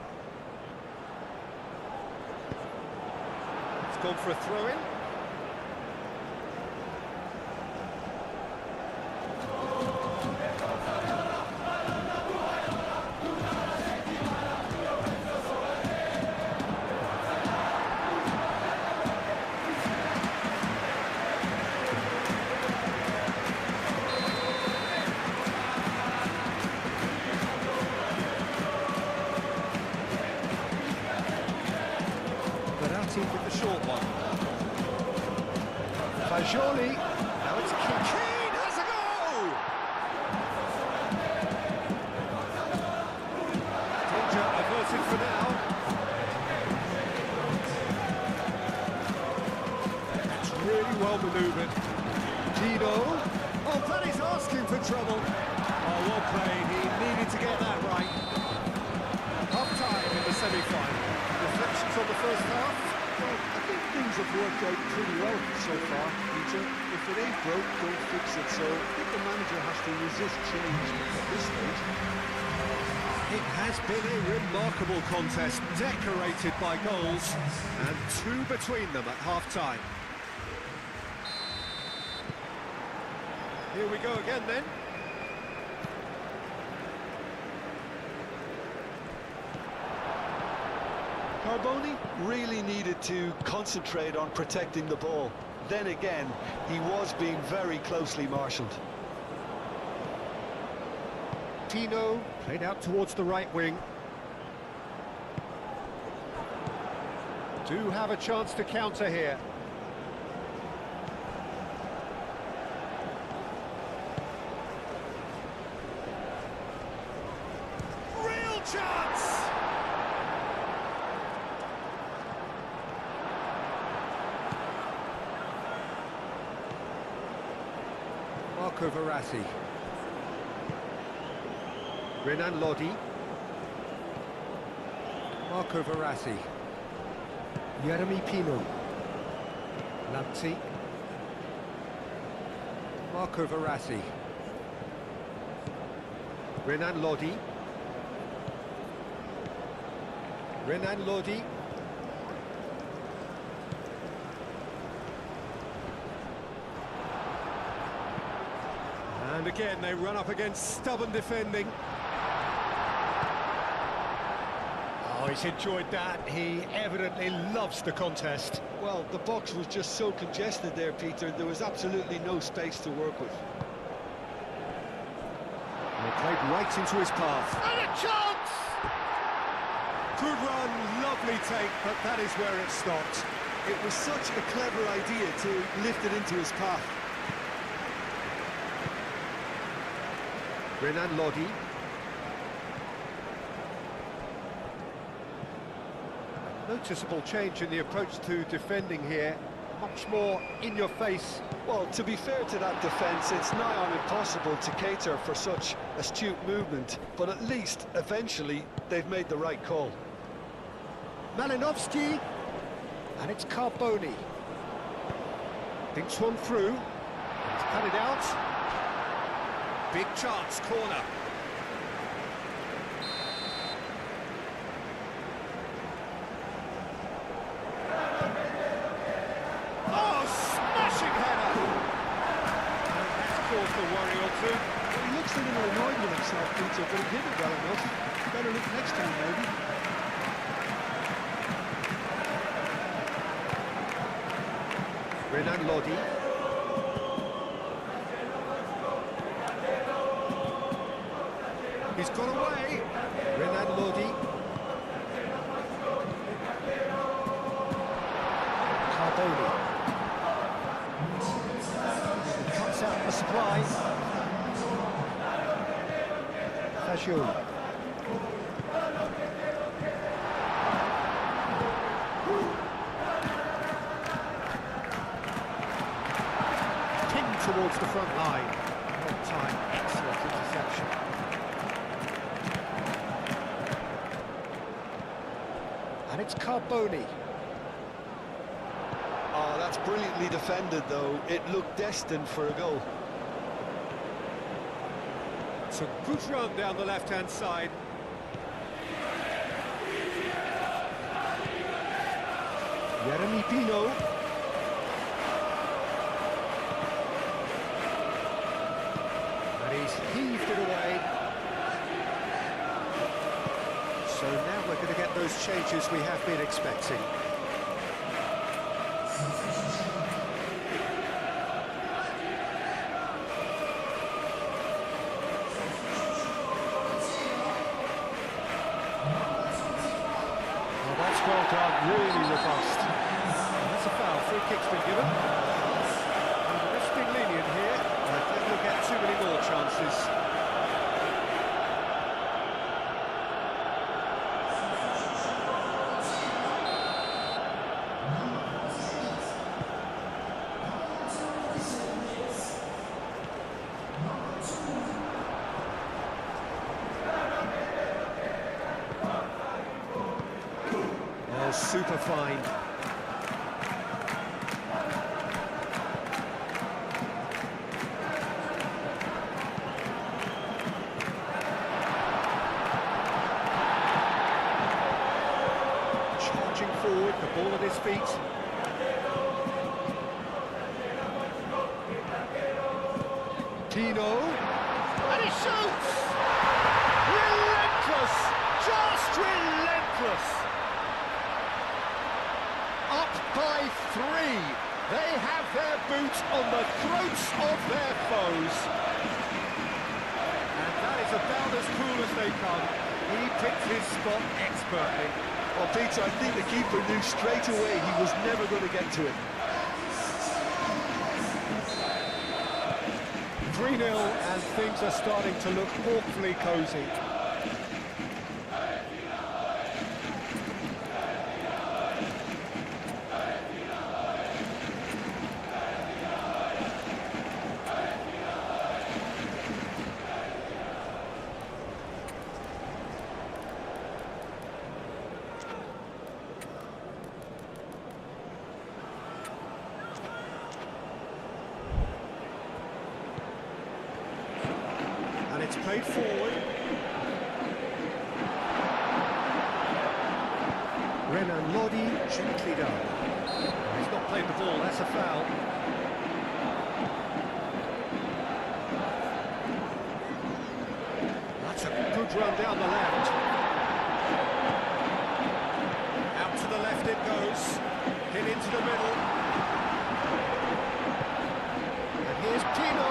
It's gone for a throw-in. With the short one. Fagioli, now it's Keane, has a goal! Danger averted for now. That's really well manoeuvred. Gino, oh, that is asking for trouble. Oh, well played, he needed to get that right. Half-time in the semi-final. Reflections on the first half? Well, I think things have worked out pretty well so far, Peter. If it ain't broke, don't fix it. So I think the manager has to resist change at this stage. It has been a remarkable contest, decorated by goals, and two between them at half-time. Here we go again then. Carboni really needed to concentrate on protecting the ball. Then again, he was being very closely marshalled. Tino played out towards the right wing. Do have a chance to counter here. Real chance! Marco Verratti. Renan Lodi. Marco Verratti. Jeremy Pino. Lanti. Marco Verratti. Renan Lodi. Renan Lodi. And again, they run up against stubborn defending. Oh, he's enjoyed that. He evidently loves the contest. Well, the box was just so congested there, Peter. There was absolutely no space to work with. And it played right into his path. And a chance! Good run, lovely take, but that is where it stopped. It was such a clever idea to lift it into his path. Renan Lodi. Noticeable change in the approach to defending here. Much more in your face. Well, to be fair to that defence, it's nigh on impossible to cater for such astute movement, but at least, eventually, they've made the right call. Malinovsky, and it's Carboni. Thinks one through, he's cut it out. Big chance, corner. He looks in himself, Peter, but he did it well enough. Better look next time, maybe. Renan Lodi. He's got away. Renan Lodi. Carboni. Cuts out the supply. Fascioli. Towards the front line. On time, excellent interception. And it's Carboni. Oh, that's brilliantly defended, though. It looked destined for a goal. It's a good run down the left-hand side. Jeremy Pino. He's heaved it away. So now we're going to get those changes we have been expecting. Well, that's well done, really robust. That's a foul, free kick's been given. And the ref's been lenient here. I think we'll get too many more chances. Oh, super fine. Forward, the ball at his feet. Tino, and he shoots! Relentless! Just relentless! Up by 3. They have their boots on the throats of their foes. And that is about as cool as they come. He picked his spot expertly. Well, Peter, I think the keeper knew straight away he was never going to get to it. 3-0, and things are starting to look awfully cosy. It's played forward. Renan Lodi, gently done. He's not played the ball, that's a foul. That's a good run down the left. Out to the left it goes. Hit into the middle. And here's Pino.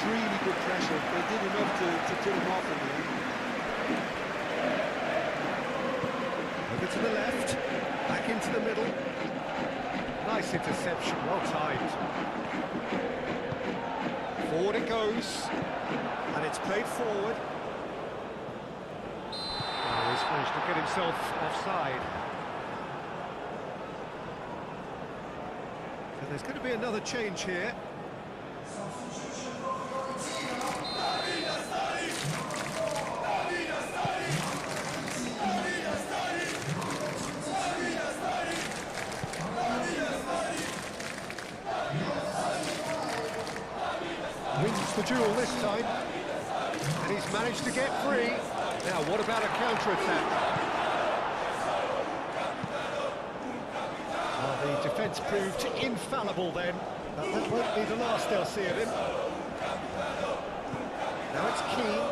Really good pressure. They did enough to put him off in the end. Over to the left, back into the middle. Nice interception, well timed. Forward it goes, and it's played forward. Oh, he's managed to get himself offside. So there's going to be another change here. Wins the duel this time, and he's managed to get free. Now, what about a counter-attack? Well, the defence proved infallible then. But that won't be the last they'll see of him. Now it's Keane.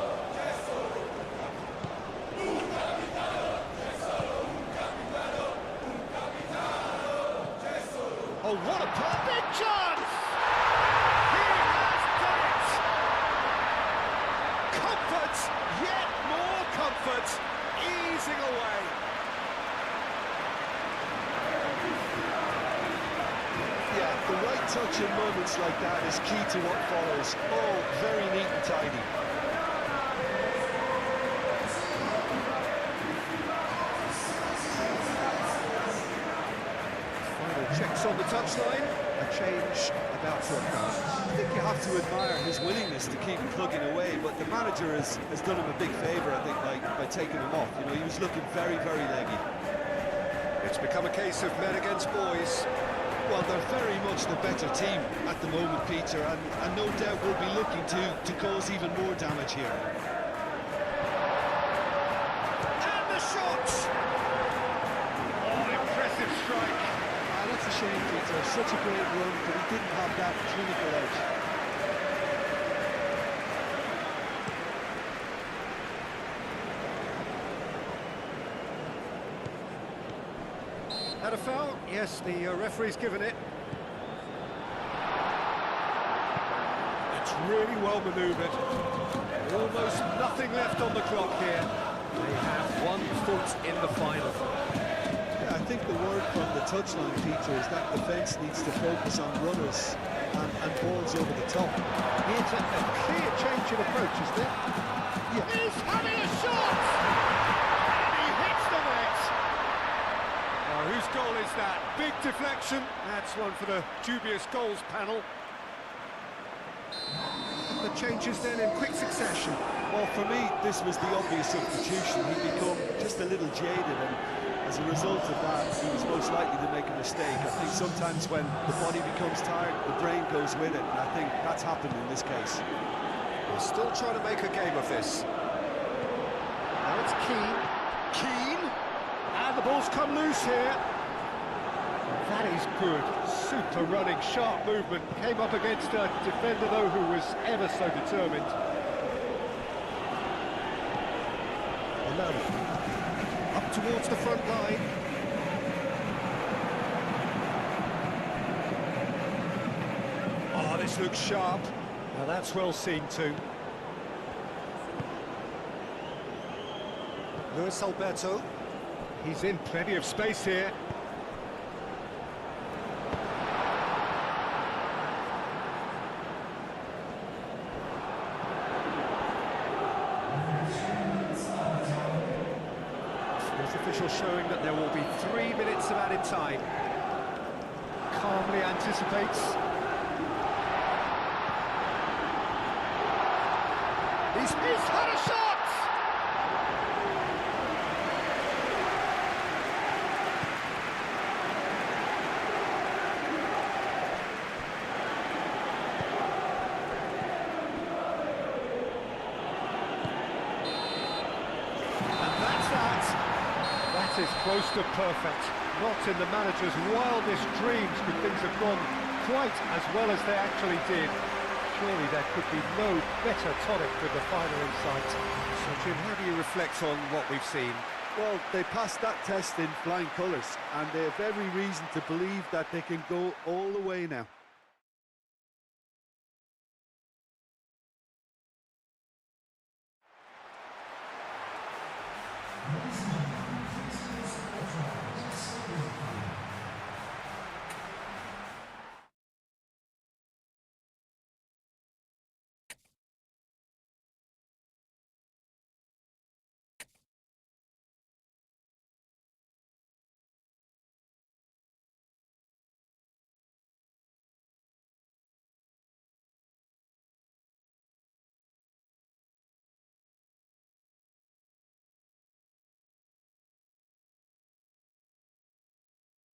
Oh, what a perfect chance! He has done it! Comfort, yet more comfort, easing away. Yeah, the right touch in moments like that is key to what follows. Oh, very neat and tidy. Checks on the touchline, a change about to occur. I think you have to admire his willingness to keep plugging away, but the manager has done him a big favour, I think, by taking him off. You know, he was looking very, very leggy. It's become a case of men against boys. Well, they're very much the better team at the moment, Peter, and no doubt will be looking to cause even more damage here. And the shot! Oh, impressive strike. That's a shame, Peter. Such a great run, but he didn't have that clinical edge. Had a foul? Yes, the referee's given it. It's really well manoeuvred. Almost nothing left on the clock here. They have 1 foot in the final. I think the word from the touchline, Peter, is that defence needs to focus on runners and balls over the top. It's a clear change in approach, isn't it? Yeah. He's having a shot! And he hits the net! Oh, whose goal is that? Big deflection. That's one for the dubious goals panel. The changes then in quick succession. Well, for me, this was the obvious substitution. He'd become just a little jaded, and as a result of that, he was most likely to make a mistake. I think sometimes when the body becomes tired, the brain goes with it, and I think that's happened in this case. We're still trying to make a game of this. Now it's Keane. Keane! And the ball's come loose here. That is good. Super running, sharp movement. Came up against a defender, though, who was ever so determined. Up towards the front line. Oh, this looks sharp. Now that's well seen too. Luis Alberto. He's in plenty of space here. Official showing that there will be 3 minutes of added time. Calmly anticipates. He's had a shot! Is close to perfect. Not in the manager's wildest dreams could things have gone quite as well as they actually did. Surely there could be no better tonic with the final in sight. So Jim, how do you reflect on what we've seen? Well, they passed that test in flying colours, and they have every reason to believe that they can go all the way now.